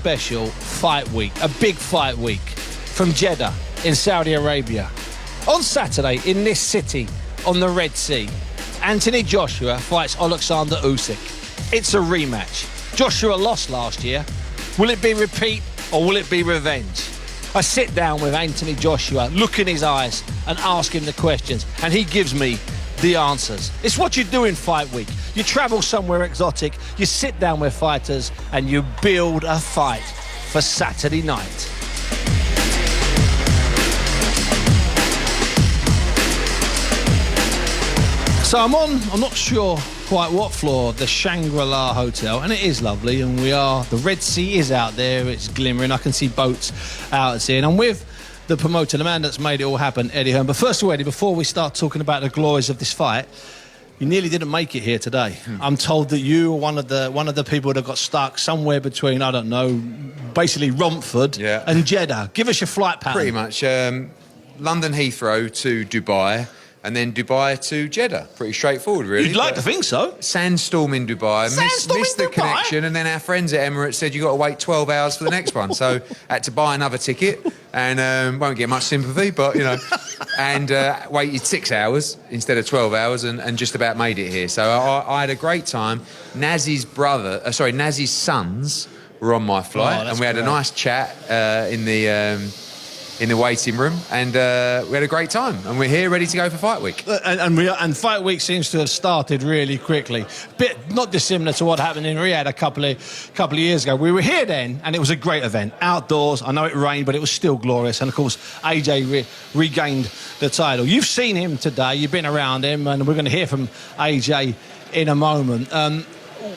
special fight week, a big fight week from Jeddah in Saudi Arabia. On Saturday, in this city on the Red Sea, Anthony Joshua fights Oleksandr Usyk. It's a rematch. Joshua lost last year. Will it be repeat or will it be revenge? I sit down with Anthony Joshua, look in his eyes and ask him the questions, and he gives me the answers. It's what you do in fight week. You travel somewhere exotic, you sit down with fighters and you build a fight for Saturday night. So I'm not sure quite what floor of the Shangri-La Hotel, and it is lovely, and the Red Sea is out there, it's glimmering, I can see boats out at sea, and I'm with the promoter, the man that's made it all happen, Eddie Hearn. But first of all, Eddie, before we start talking about the glories of this fight, you nearly didn't make it here today. I'm told that you were one of the people that got stuck somewhere between, I don't know, basically Romford and Jeddah. Give us your flight pattern. Pretty much. London Heathrow to Dubai, and then Dubai to Jeddah. Pretty straightforward, really. You'd like to think so. Sandstorm in Dubai. Missed the connection, and then our friends at Emirates said you've got to wait 12 hours for the next one. So had to buy another ticket, and won't get much sympathy, but, you know, and waited 6 hours instead of 12 hours and just about made it here. So I had a great time. Nazi's sons were on my flight, and we had a nice chat in the waiting room, and we had a great time, and we're here ready to go for fight week. And fight week seems to have started really quickly. Bit not dissimilar to what happened in Riyadh a couple of years ago. We were here then, and it was a great event. Outdoors, I know it rained, but it was still glorious. And of course, AJ regained the title. You've seen him today, you've been around him, and we're going to hear from AJ in a moment.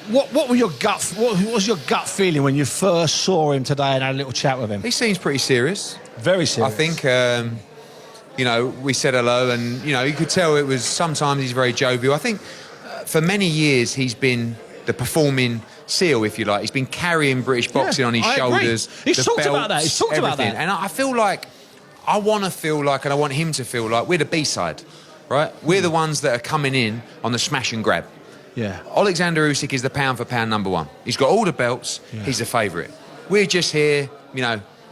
What was your gut feeling when you first saw him today and had a little chat with him? He seems pretty serious. Very serious. I think, we said hello, and, you could tell it was, sometimes he's very jovial. I think for many years he's been the performing SEAL, if you like. He's been carrying British boxing on his shoulders. He's talked about that. He's talked about that. And I feel like, I want to feel like, and I want him to feel like, we're the B-side, right? We're the ones that are coming in on the smash and grab. Yeah. Alexander Usyk is the pound-for-pound number one. He's got all the belts. Yeah. He's the favourite. We're just here,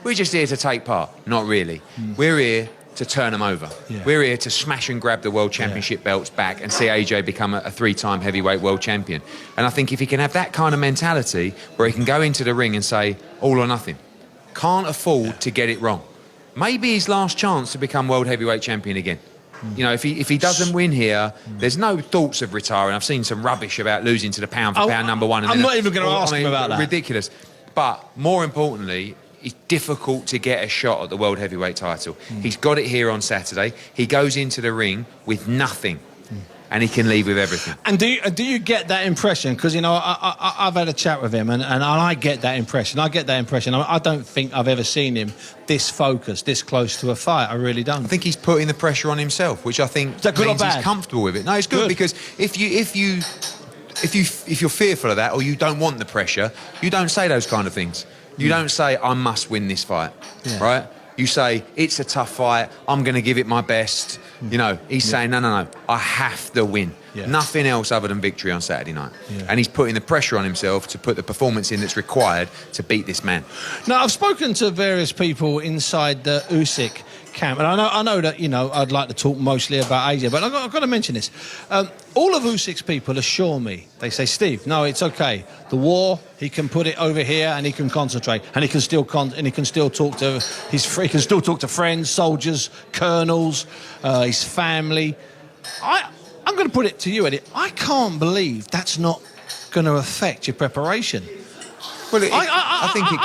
we're just here to take part. Not really. We're here to turn them over. Yeah. We're here to smash and grab the World Championship belts back and see AJ become a three-time heavyweight world champion. And I think if he can have that kind of mentality where he can go into the ring and say, all or nothing, can't afford to get it wrong. Maybe his last chance to become world heavyweight champion again. If he doesn't win here, there's no thoughts of retiring. I've seen some rubbish about losing to the pound-for-pound number one. I'm not even going to ask him about that. Ridiculous. But more importantly, it's difficult to get a shot at the world heavyweight title. He's got it here on Saturday. He goes into the ring with nothing. And he can leave with everything. And do you get that impression? Because, I've had a chat with him, and I get that impression. I don't think I've ever seen him this focused, this close to a fight. I really don't. I think he's putting the pressure on himself, which I think means he's comfortable with it. No, it's good because if you're fearful of that, or you don't want the pressure, you don't say those kind of things. You don't say, I must win this fight, right? You say, it's a tough fight, I'm going to give it my best. He's saying, no, I have to win. Yeah. Nothing else other than victory on Saturday night. Yeah. And he's putting the pressure on himself to put the performance in that's required to beat this man. Now, I've spoken to various people inside the Usyk camp, and I know that, I'd like to talk mostly about AJ, but I've got to mention this. All of Usyk's people assure me, they say, Steve, no, it's okay. The war, he can put it over here and he can concentrate, and he can still talk to friends, soldiers, colonels, his family. I'm going to put it to you, Eddie. I can't believe that's not going to affect your preparation. Well, I think it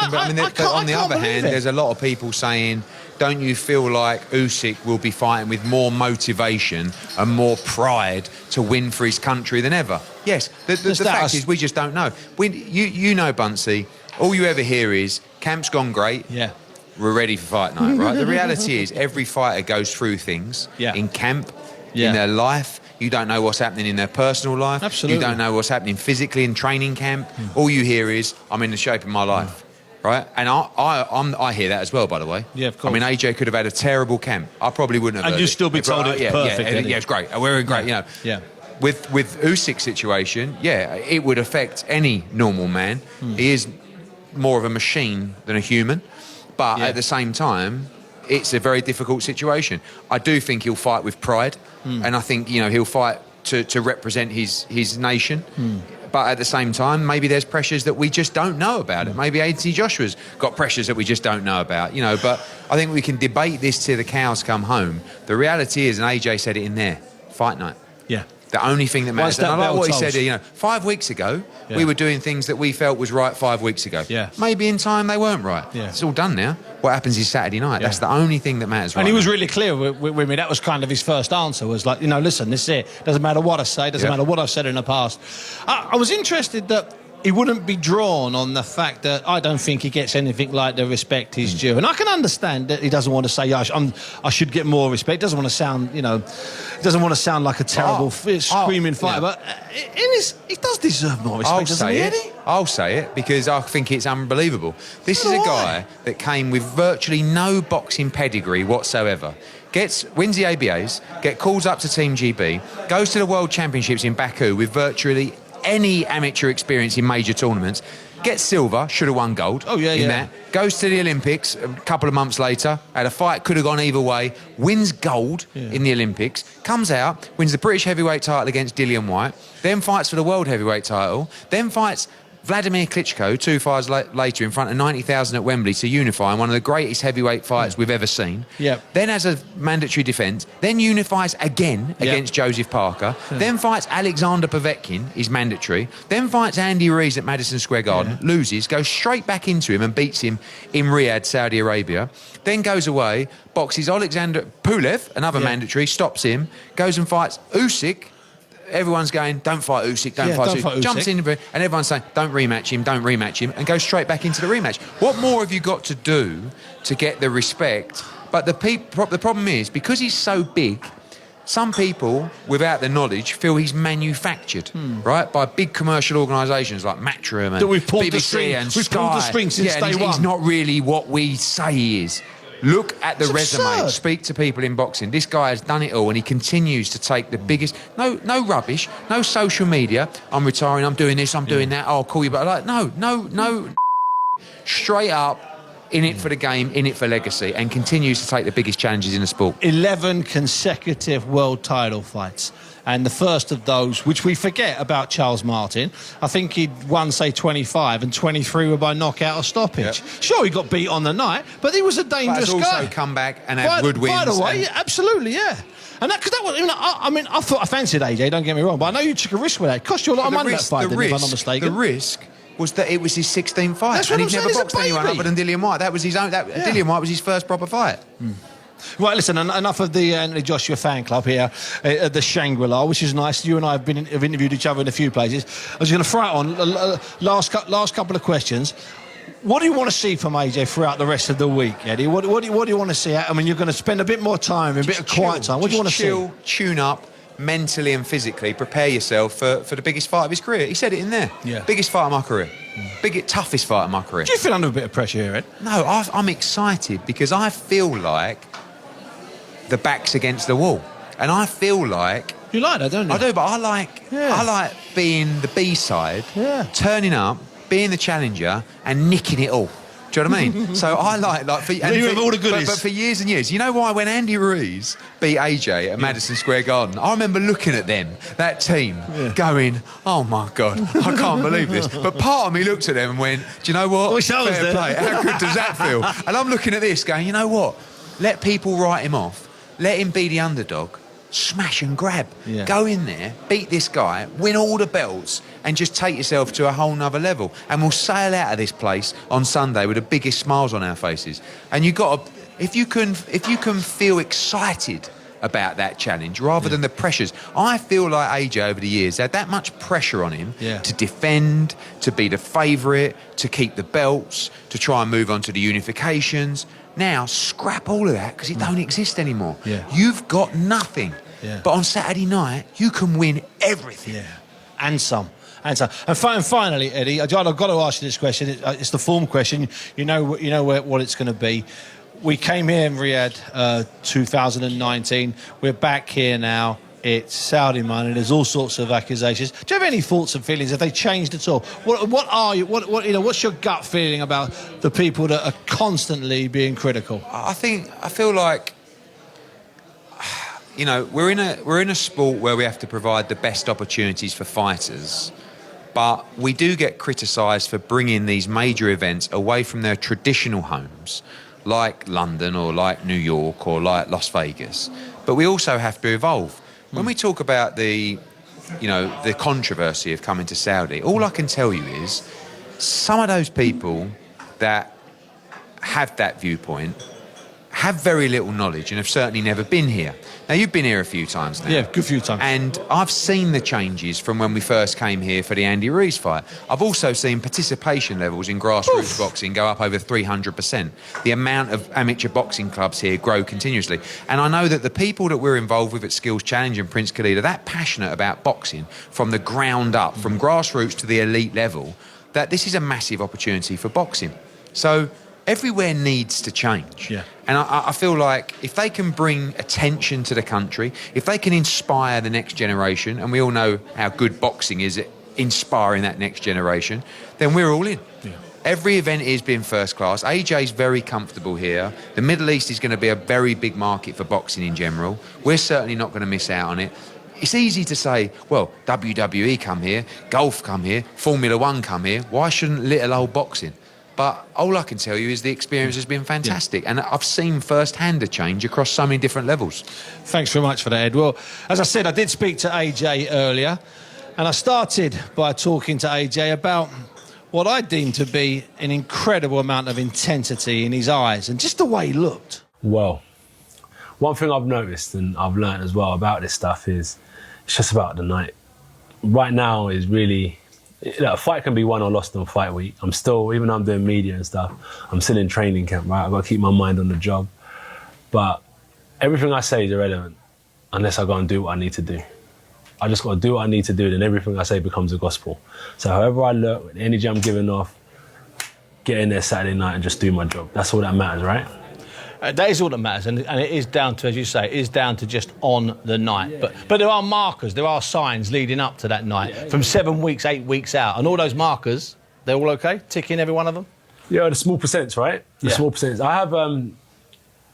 can. On the other hand, there's a lot of people saying, don't you feel like Usyk will be fighting with more motivation and more pride to win for his country than ever? Yes. The fact is, we just don't know. Bunsey, all you ever hear is, camp's gone great. Yeah. We're ready for fight night, right? The reality is, every fighter goes through things in camp, in their life. You don't know what's happening in their personal life. Absolutely. You don't know what's happening physically in training camp. All you hear is, I'm in the shape of my life. Right? And I hear that as well, by the way. Yeah, of course. I mean, AJ could have had a terrible camp. I probably wouldn't have. And you'd still be told it's perfect. Yeah, it's great. We're in great, Yeah. With Usyk's situation, it would affect any normal man. He is more of a machine than a human. But at the same time, it's a very difficult situation. I do think he'll fight with pride, and I think he'll fight to represent his nation. But at the same time, maybe there's pressures that we just don't know about. It. Maybe Anthony Joshua's got pressures that we just don't know about. But I think we can debate this till the cows come home. The reality is, and AJ said it in there, fight night. Yeah. The only thing that matters. And I like what he said. 5 weeks ago, we were doing things that we felt was right 5 weeks ago. Yeah. Maybe in time they weren't right. Yeah. It's all done now. What happens is Saturday night. Yeah. That's the only thing that matters. And he was really clear with me. That was kind of his first answer. Was like, listen, this is it. Doesn't matter what I say. Doesn't matter what I've said in the past. I was interested that he wouldn't be drawn on the fact that I don't think he gets anything like the respect he's due. And I can understand that he doesn't want to say, I should get more respect. Doesn't want to sound, doesn't want to sound like a terrible screaming fighter. But he does deserve more respect, doesn't he? I'll say it because I think it's unbelievable. This is a guy that came with virtually no boxing pedigree whatsoever. Wins the ABAs, calls up to Team GB, goes to the World Championships in Baku with virtually any amateur experience in major tournaments, gets silver, should have won gold that, goes to the Olympics a couple of months later, had a fight, could have gone either way, wins gold in the Olympics, comes out, wins the British heavyweight title against Dillian Whyte, then fights for the world heavyweight title, then fights Vladimir Klitschko 2 fights later in front of 90,000 at Wembley to unify in one of the greatest heavyweight fights we've ever seen. Then has a mandatory defence, then unifies again against Joseph Parker, then fights Alexander Povetkin, is mandatory, then fights Andy Ruiz at Madison Square Garden, loses, goes straight back into him and beats him in Riyadh, Saudi Arabia, then goes away, boxes Oleksandr Pulev, another mandatory, stops him, goes and fights Usyk. Everyone's going, don't fight Usyk, don't fight Usyk. Jumps in and everyone's saying, don't rematch him, and goes straight back into the rematch. What more have you got to do to get the respect? But the problem is, because he's so big, some people, without the knowledge, feel he's manufactured, right, by big commercial organisations like Matchroom and BBC and Sky. We've pulled the string since day one. He's not really what we say he is. Look at the resume. Absurd. Speak to people in boxing. This guy has done it all, and he continues to take the biggest. No rubbish. No social media. I'm retiring. I'm doing this. I'm doing that. I'll call you. But no. Straight up, in it for the game, in it for legacy, and continues to take the biggest challenges in the sport. 11 consecutive world title fights. And the first of those, which we forget about Charles Martin, I think he'd won, say, 25, and 23 were by knockout or stoppage. Yep. Sure, he got beat on the night, but he was a dangerous guy. But also come back and have good wins. By the way, absolutely, yeah. And that was, I thought I fancied AJ, don't get me wrong, but I know you took a risk with that. It cost you a lot of money, that fight, if I'm not mistaken. The risk was that it was his 16th fight, and he'd never boxed anyone other than Dillian Whyte. That was his own. Dillian Whyte was his first proper fight. Right, listen, enough of the Anthony Joshua fan club here at the Shangri-La, which is nice. You and I have interviewed each other in a few places. I was going to throw it on. Last couple of questions. What do you want to see from AJ throughout the rest of the week, Eddie? What do you want to see? I mean, you're going to spend a bit more time, a bit of quiet time. What do you want to see? Tune up, mentally and physically. Prepare yourself for the biggest fight of his career. He said it in there. Yeah. Biggest fight of my career. Toughest fight of my career. Do you feel under a bit of pressure here, Ed? No, I'm excited because I feel like the back's against the wall, and I feel like you like that, don't you? I do, but I like being the B-side, turning up, being the challenger, and nicking it all. Do you know what I mean? So I like all the goodies. But for years and years, you know why? When Andy Ruiz beat AJ at Madison Square Garden, I remember looking at them, that team, going, "Oh my God, I can't believe this." But part of me looked at them and went, "Do you know what? Fair play. How good does that feel?" And I'm looking at this, going, "You know what? Let people write him off. Let him be the underdog. Smash and grab. Go in there, beat this guy, win all the belts, and just take yourself to a whole nother level. And we'll sail out of this place on Sunday with the biggest smiles on our faces. And you got to, if you can feel excited about that challenge rather than the pressures. I feel like AJ over the years had that much pressure on him to defend, to be the favourite, to keep the belts, to try and move on to the unifications. Now, scrap all of that because it don't exist anymore. You've got nothing. But on Saturday night, you can win everything. And some. And finally, Eddie, I've got to ask you this question. It's the form question. You know what it's going to be. We came here in Riyadh 2019. We're back here now it's Saudi money. There's all sorts of accusations. Do you have any thoughts and feelings? Have they changed at all? What's your gut feeling about the people that are constantly being critical? I feel like, you know, we're in a sport where we have to provide the best opportunities for fighters, but we do get criticised for bringing these major events away from their traditional homes, like London or like New York or like Las Vegas. But we also have to evolve. When we talk about the controversy of coming to Saudi, all I can tell you is some of those people that have that viewpoint have very little knowledge and have certainly never been here. Now, you've been here a few times now. Yeah, good few times. And I've seen the changes from when we first came here for the Andy Ruiz fight. I've also seen participation levels in grassroots boxing go up over 300%. The amount of amateur boxing clubs here grow continuously. And I know that the people that we're involved with at Skills Challenge and Prince Khalid are that passionate about boxing from the ground up, from grassroots to the elite level, that this is a massive opportunity for boxing. So everywhere needs to change. Yeah. And I feel like if they can bring attention to the country, if they can inspire the next generation, and we all know how good boxing is at inspiring that next generation, then we're all in. Yeah. Every event is being first class. AJ's very comfortable here. The Middle East is going to be a very big market for boxing in general. We're certainly not going to miss out on it. It's easy to say, well, WWE come here, golf come here, Formula One come here. Why shouldn't little old boxing? But all I can tell you is the experience has been fantastic. Yeah. And I've seen firsthand a change across so many different levels. Thanks very much for that, Ed. Well, as I said, I did speak to AJ earlier, and I started by talking to AJ about what I deemed to be an incredible amount of intensity in his eyes and just the way he looked. Well, one thing I've noticed and I've learned as well about this stuff is it's just about the night. Right now is really... a fight can be won or lost on fight week. I'm still, even though I'm doing media and stuff, I'm still in training camp, right? I've got to keep my mind on the job. But everything I say is irrelevant unless I go and do what I need to do. I just got to do what I need to do, then everything I say becomes a gospel. So however I look, with the energy I'm giving off, get in there Saturday night and just do my job. That's all that matters, right? That is all that matters, and it is down to, as you say, it is down to just on the night. Yeah. But there are markers, there are signs leading up to that night, from 7 weeks, 8 weeks out, and all those markers, they're all okay? Ticking every one of them? Yeah, the small percents, right? The small percents.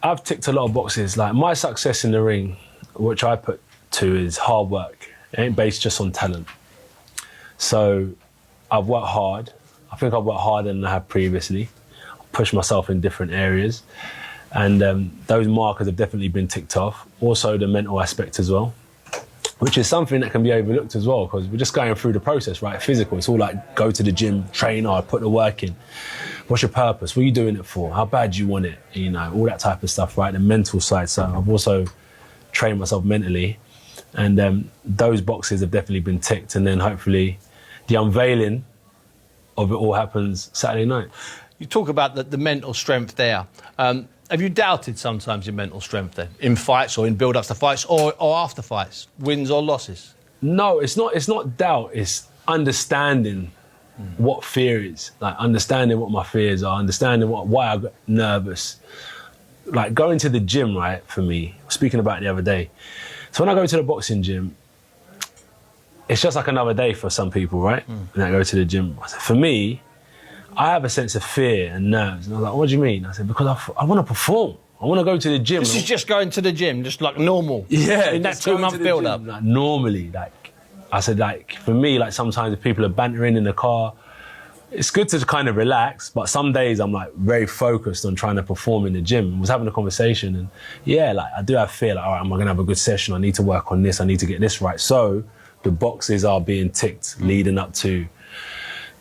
I've ticked a lot of boxes. Like, my success in the ring, which I put to is hard work. It ain't based just on talent. So I've worked hard. I think I've worked harder than I have previously. I've pushed myself in different areas. And those markers have definitely been ticked off. Also the mental aspect as well, which is something that can be overlooked as well, because we're just going through the process, right? Physical, it's all like go to the gym, train hard, put the work in. What's your purpose? What are you doing it for? How bad do you want it? You know, all that type of stuff, right? The mental side. So I've also trained myself mentally, and those boxes have definitely been ticked. And then hopefully the unveiling of it all happens Saturday night. You talk about the mental strength there. Have you doubted sometimes your mental strength then, in fights or in build-ups to fights or after fights, wins or losses? No, it's not doubt. It's understanding what fear is, like understanding what my fears are, understanding why I got nervous. Like going to the gym, right, for me, speaking about it the other day. So when I go to the boxing gym, it's just like another day for some people, right? When I go to the gym. For me, I have a sense of fear and nerves. And I was like, what do you mean? I said, because I want to perform. I want to go to the gym. This is just going to the gym, just like normal? Yeah. In that 2-month build-up? Like, normally, like, I said, like, for me, like, sometimes if people are bantering in the car, it's good to kind of relax, but some days I'm, like, very focused on trying to perform in the gym. I was having a conversation and, yeah, like, I do have fear, like, all right, am I going to have a good session? I need to work on this. I need to get this right. So the boxes are being ticked leading up to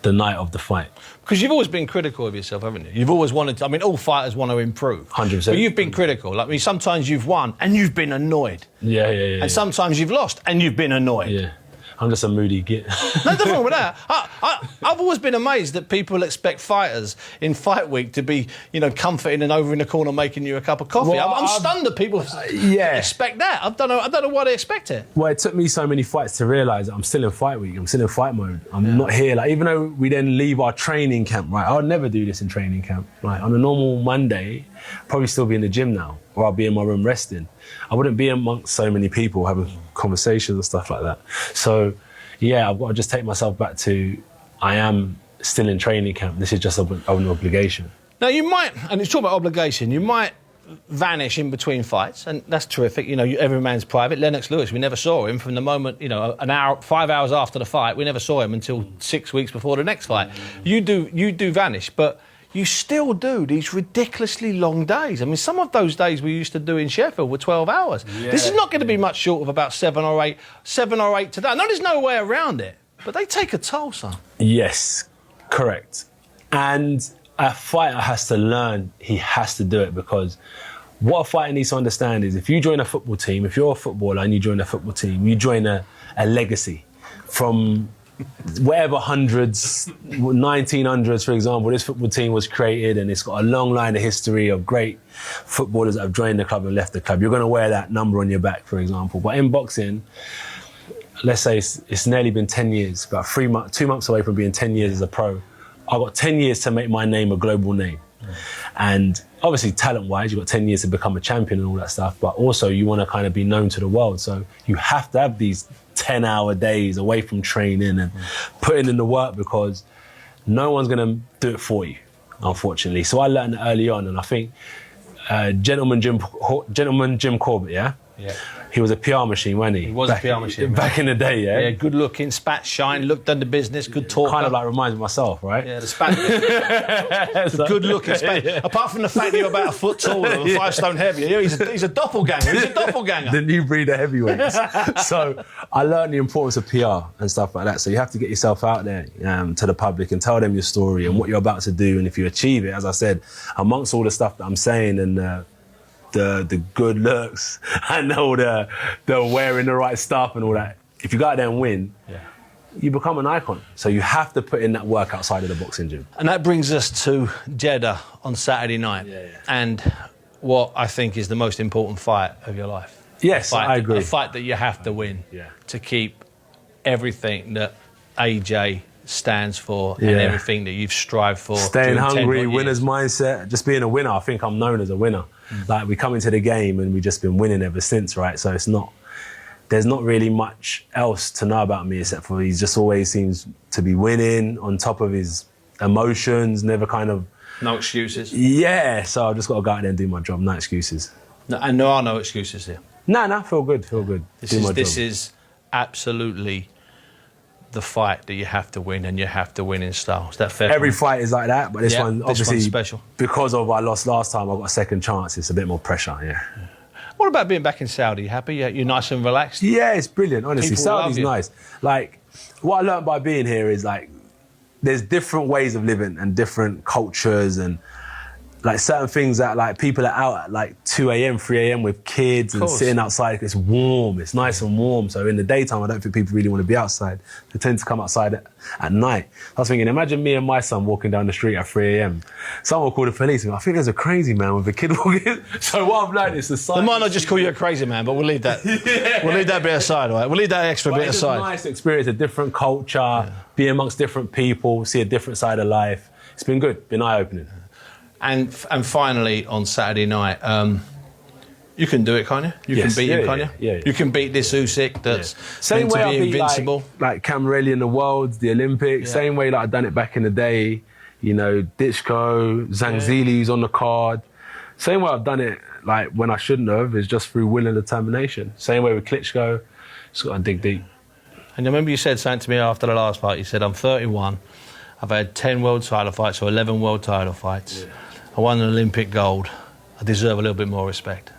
the night of the fight. Because you've always been critical of yourself, haven't you? You've always wanted to, I mean, all fighters want to improve. 100%. But you've been critical. Like, I mean, sometimes you've won and you've been annoyed. Yeah. And sometimes you've lost and you've been annoyed. Yeah. I'm just a moody git. No, nothing wrong with that. I've always been amazed that people expect fighters in fight week to be, you know, comforting and over in the corner making you a cup of coffee. Well, I'm stunned that people expect that. I don't know why they expect it. Well, it took me so many fights to realise that I'm still in fight week. I'm still in fight mode. I'm not here. Like, even though we then leave our training camp, right? I would never do this in training camp. Like, on a normal Monday, I'd probably still be in the gym now. or I'll be in my room resting. I wouldn't be amongst so many people having conversations and stuff like that. So, yeah, I've got to just take myself back to, I am still in training camp. This is just an obligation. Now, you might, and it's talking about obligation, you might vanish in between fights, and that's terrific. You know, every man's private. Lennox Lewis, we never saw him from the moment, you know, 5 hours after the fight. We never saw him until 6 weeks before the next fight. You do vanish, but you still do these ridiculously long days. I mean, some of those days we used to do in Sheffield were 12 hours. Yeah. This is not going to be much short of about 7 or 8 today. I know there's no way around it, but they take a toll, son. Yes, correct. And a fighter has to learn, he has to do it, because what a fighter needs to understand is if you join a football team, if you're a footballer and you join a football team, you join a legacy from whatever hundreds, 1900s, for example. This football team was created and it's got a long line of history of great footballers that have joined the club and left the club. You're going to wear that number on your back, for example. But in boxing, let's say it's nearly been 10 years, about 2 months away from being 10 years as a pro. I've got 10 years to make my name a global name. And obviously, talent-wise, you've got 10 years to become a champion and all that stuff, but also you want to kind of be known to the world. So you have to have these 10-hour days away from training and putting in the work, because no one's going to do it for you, unfortunately. So I learned that early on, and I think Gentleman Jim Corbett, yeah? Yeah. He was a PR machine, wasn't he? He was a PR machine. Back in the day, yeah? Yeah, good looking, spat shine, looked done the business, good talker. Kind of like reminds me of myself, right? Yeah, the spat. Good looking spat. Yeah. Apart from the fact that you're about a foot taller and 5 stone heavier, he's a doppelganger. He's a doppelganger. The new breed of heavyweights. So I learned the importance of PR and stuff like that. So you have to get yourself out there to the public and tell them your story and what you're about to do. And if you achieve it, as I said, amongst all the stuff that I'm saying and the good looks and all the wearing the right stuff and all that, if you go out there and win, you become an icon. So you have to put in that work outside of the boxing gym. And that brings us to Jeddah on Saturday night. And what I think is the most important fight of your life. Yes, I agree. A fight that you have to win to keep everything that AJ stands for and everything that you've strived for. Staying hungry, winner's mindset, just being a winner. I think I'm known as a winner. Like, we come into the game and we've just been winning ever since, right? So there's not really much else to know about me except for he just always seems to be winning, on top of his emotions, never kind of... No excuses? Yeah, so I've just got to go out there and do my job, no excuses. No, and there are no excuses here? No, feel good. This is absolutely the fight that you have to win, and you have to win in style. Is that fair? Every fight is like that, but this one, obviously, one's special. Because of I lost last time, I got a second chance. It's a bit more pressure, What about being back in Saudi? You happy? You're nice and relaxed? Yeah, it's brilliant, honestly. People Saudi's nice. Like, what I learned by being here is, like, there's different ways of living and different cultures and, like, certain things that, like, people are out at, like, 2 a.m., 3 a.m. with kids and sitting outside. It's warm. It's nice and warm. So in the daytime, I don't think people really want to be outside. They tend to come outside at night. I was thinking, imagine me and my son walking down the street at 3 a.m. Someone will call the police and go, I think there's a crazy man with a kid walking. So what I've learned is society... They might not just call you a crazy man, but we'll leave that. We'll leave that bit aside, all right? We'll leave that extra bit aside. It's a nice experience, a different culture, be amongst different people, see a different side of life. It's been good, been eye-opening. And finally, on Saturday night, you can do it, can't you? You can beat him, can't you? Yeah. You can beat this Usyk that's same meant way to be I beat invincible. like Camarelli in the Worlds, the Olympics. Yeah. Same way like I've done it back in the day. You know, Ditchko, Zangzili, who's on the card. Same way I've done it like when I shouldn't have, is just through will and determination. Same way with Klitschko. Just got to dig deep. And I remember you said something to me after the last fight. You said, I'm 31. I've had 10 world title fights or 11 world title fights. Yeah. I won an Olympic gold. I deserve a little bit more respect.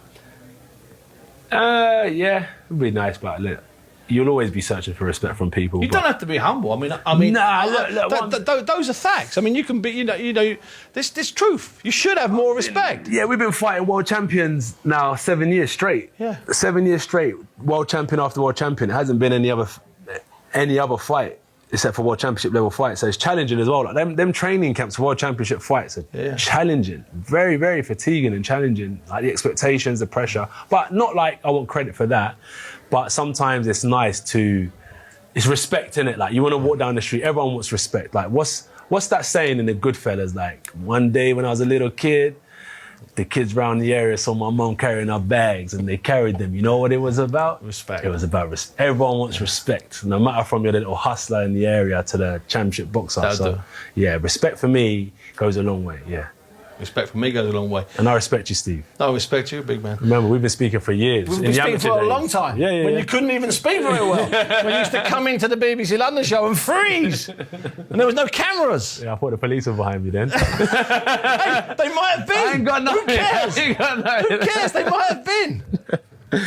Yeah, it'd be nice, but look, you'll always be searching for respect from people. You don't have to be humble. I mean, look, those are facts. I mean, you can be, you know, this truth. You should have more respect. Yeah, we've been fighting world champions now 7 years straight. Yeah, 7 years straight, world champion after world champion. It hasn't been any other fight except for world championship level fights. So it's challenging as well. Like them training camps for world championship fights are challenging, very, very fatiguing and challenging. Like the expectations, the pressure, but not like I want credit for that. But sometimes it's nice it's respect in it. Like you want to walk down the street, everyone wants respect. Like what's that saying in the Goodfellas? Like one day when I was a little kid, the kids around the area saw my mum carrying her bags and they carried them. You know what it was about? Respect. It was about respect. Everyone wants respect, no matter from your little hustler in the area to the championship boxer. That'll do. Yeah, respect for me goes a long way, yeah. Respect for me goes a long way. And I respect you, Steve. I respect you, big man. Remember, we've been speaking for years. We've in been the speaking amateur for a days. long time. Yeah, when you couldn't even speak very well. When you used to come into the BBC London show and freeze. And there was no cameras. Yeah, I thought the police were behind me then. Hey, they might have been. I ain't got nothing. Who cares? I ain't got nothing. Who cares? They might have been.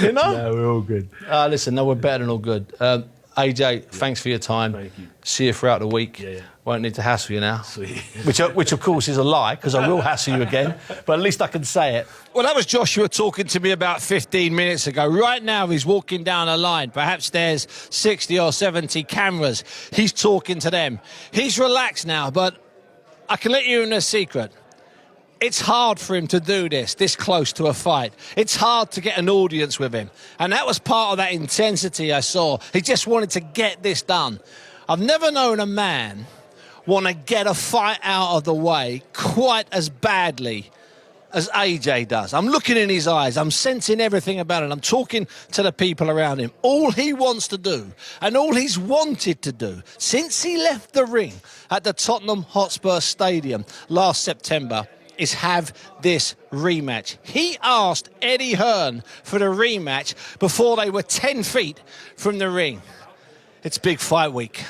You know? No, we're all good. Listen, no, we're better than all good. AJ, thanks for your time. Thank you. See you throughout the week. Yeah. Won't need to hassle you now. Sweet. Which of course is a lie, because I will hassle you again. But at least I can say it. Well, that was Joshua talking to me about 15 minutes ago. Right now, he's walking down a line. Perhaps there's 60 or 70 cameras. He's talking to them. He's relaxed now, but I can let you in a secret. It's hard for him to do this close to a fight. It's hard to get an audience with him. And that was part of that intensity I saw. He just wanted to get this done. I've never known a man want to get a fight out of the way quite as badly as AJ does. I'm looking in his eyes. I'm sensing everything about it. I'm talking to the people around him. All he wants to do and all he's wanted to do since he left the ring at the Tottenham Hotspur Stadium last September is have this rematch. He asked Eddie Hearn for the rematch before they were 10 feet from the ring. It's big fight week.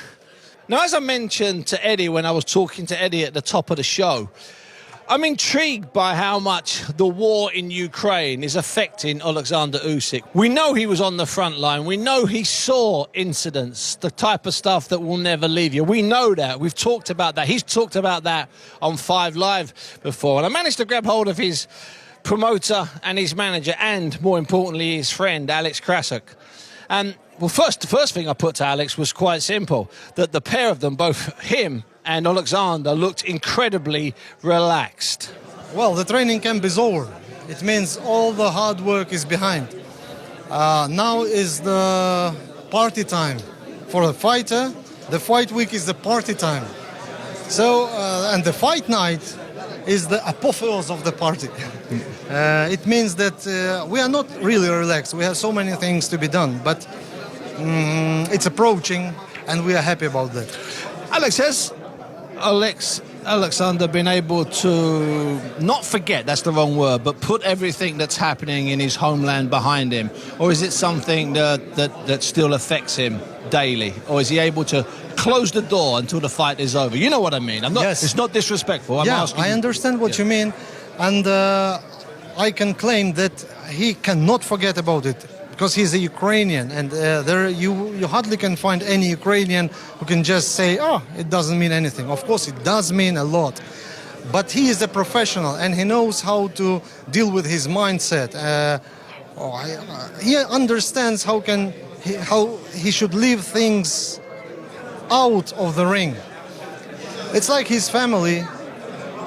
Now, as I mentioned to Eddie when I was talking to Eddie at the top of the show, I'm intrigued by how much the war in Ukraine is affecting Oleksandr Usyk. We know he was on the front line. We know he saw incidents, the type of stuff that will never leave you. We know that. We've talked about that. He's talked about that on 5 Live before. And I managed to grab hold of his promoter and his manager and, more importantly, his friend, Alex Krasuk. And, well, the first thing I put to Alex was quite simple, that the pair of them, both him and Oleksandr, looked incredibly relaxed. Well, the training camp is over. It means all the hard work is behind. Now is the party time. For a fighter, the fight week is the party time. So, and the fight night is the apotheosis of the party. It means that we are not really relaxed. We have so many things to be done, but it's approaching and we are happy about that. Alex, has Oleksandr been able to not forget, that's the wrong word, but put everything that's happening in his homeland behind him? Or is it something that still affects him daily? Or is he able to close the door until the fight is over? You know what I mean. Yes. It's not disrespectful. I'm asking. I understand what you mean. And I can claim that he cannot forget about it. Because he's a Ukrainian, and you hardly can find any Ukrainian who can just say, oh, it doesn't mean anything. Of course, it does mean a lot. But he is a professional, and he knows how to deal with his mindset. He understands how he should leave things out of the ring. It's like his family.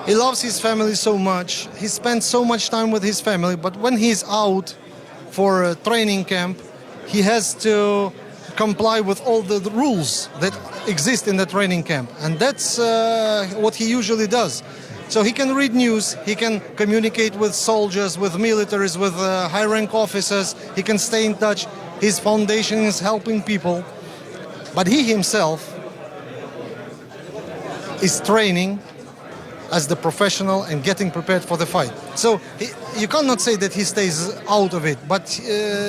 He loves his family so much. He spends so much time with his family, but when he's out for a training camp, he has to comply with all the rules that exist in the training camp. And that's what he usually does. So he can read news, he can communicate with soldiers, with militaries, with high-rank officers, he can stay in touch. His foundation is helping people. But he himself is training as the professional and getting prepared for the fight. So you cannot say that he stays out of it, but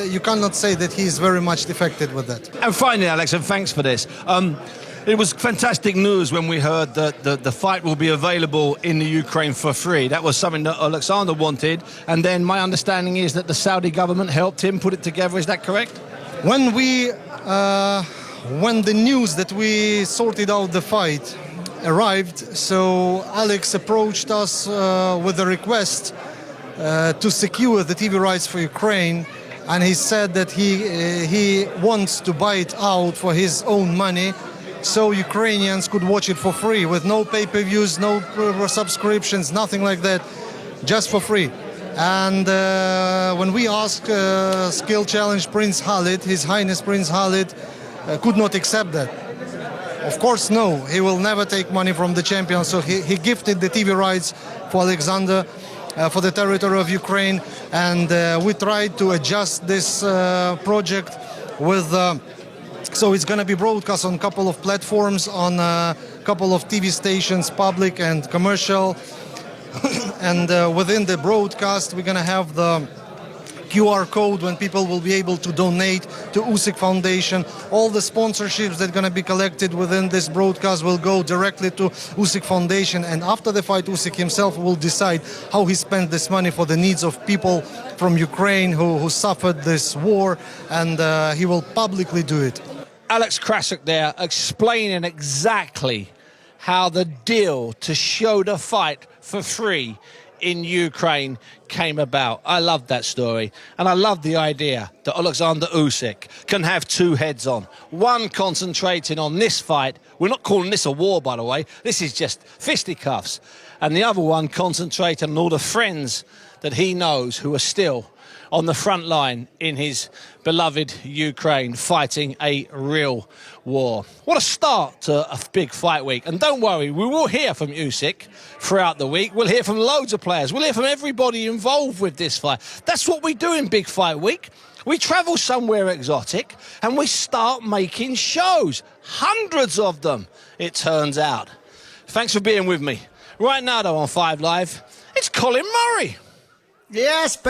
you cannot say that he is very much affected with that. And finally, Alex, and thanks for this. It was fantastic news when we heard that the fight will be available in the Ukraine for free. That was something that Oleksandr wanted. And then my understanding is that the Saudi government helped him put it together. Is that correct? When the news that we sorted out the fight arrived, so Alex approached us with a request to secure the TV rights for Ukraine, and he said that he wants to buy it out for his own money, so Ukrainians could watch it for free with no pay-per-views, no subscriptions, nothing like that, just for free. And when we asked Skill Challenge Prince Khalid, His Highness Prince Khalid could not accept that. Of course, no, he will never take money from the champion, so he gifted the TV rights for Oleksandr. for the territory of Ukraine, and we tried to adjust this project with. So it's going to be broadcast on a couple of platforms, on a couple of TV stations, public and commercial. And within the broadcast, we're going to have the QR code when people will be able to donate to Usyk Foundation. All the sponsorships that are going to be collected within this broadcast will go directly to Usyk Foundation. And after the fight, Usyk himself will decide how he spent this money for the needs of people from Ukraine who suffered this war, and he will publicly do it. Alex Krasuk there explaining exactly how the deal to show the fight for free in Ukraine came about. I love that story, and I love the idea that Oleksandr Usyk can have two heads on. One concentrating on this fight. We're not calling this a war, by the way. This is just fisticuffs. And the other one concentrating on all the friends that he knows who are still on the front line in his beloved Ukraine, fighting a real war. What a start to a big fight week. And don't worry, we will hear from Usyk throughout the week. We'll hear from loads of players. We'll hear from everybody involved with this fight. That's what we do in Big Fight Week. We travel somewhere exotic and we start making shows. Hundreds of them, it turns out. Thanks for being with me. Right now, though, on 5 Live, it's Colin Murray. Yes,